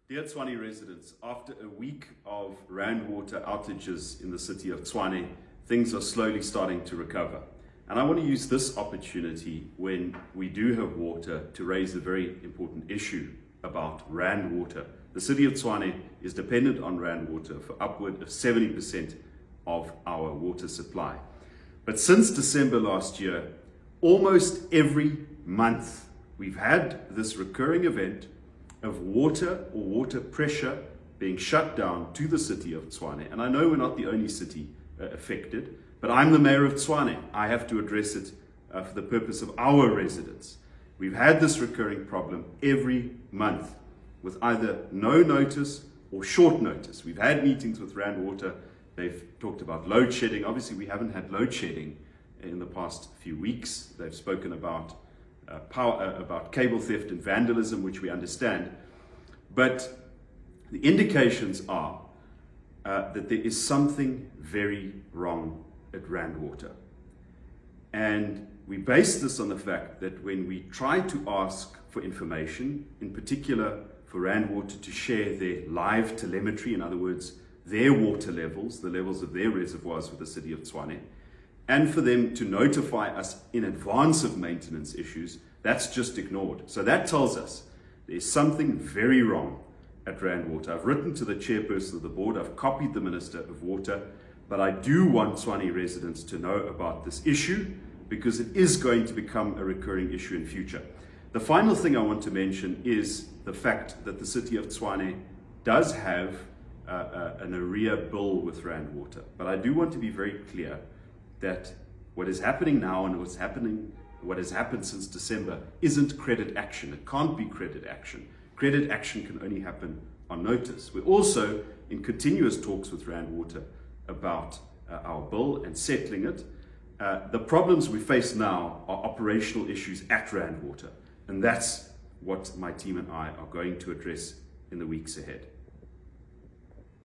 Dear Tshwane residents, after a week of Rand water outages in the city of Tshwane, things are slowly starting to recover. And I want to use this opportunity when we do have water to raise a very important issue about Rand water. The city of Tshwane is dependent on Rand water for upward of 70% of our water supply. But since December last year, almost every month, we've had this recurring event of water or water pressure being shut down to the city of Tshwane. And I know we're not the only city affected, but I'm the mayor of Tshwane. I have to address it for the purpose of our residents. We've had this recurring problem every month with either no notice or short notice. We've had meetings with Rand Water. They've talked about load shedding. Obviously, we haven't had load shedding in the past few weeks. They've spoken about about cable theft and vandalism, which we understand. But the indications are that there is something very wrong at Rand Water. And we base this on the fact that when we try to ask for information, in particular for Rand Water to share their live telemetry, in other words, their water levels, the levels of their reservoirs with the city of Tshwane, and for them to notify us in advance of maintenance issues, that's just ignored. So that tells us there's something very wrong at Rand Water. I've written to the chairperson of the board, I've copied the Minister of Water, but I do want Tshwane residents to know about this issue because it is going to become a recurring issue in future. The final thing I want to mention is the fact that the city of Tshwane does have an arrear bill with Rand Water. But I do want to be very clear that what is happening now and what has happened since December isn't credit action. It can't be credit action. Credit action can only happen on notice. We're also in continuous talks with Rand Water about our bill and settling it. The problems we face now are operational issues at Rand Water, and that's what my team and I are going to address in the weeks ahead.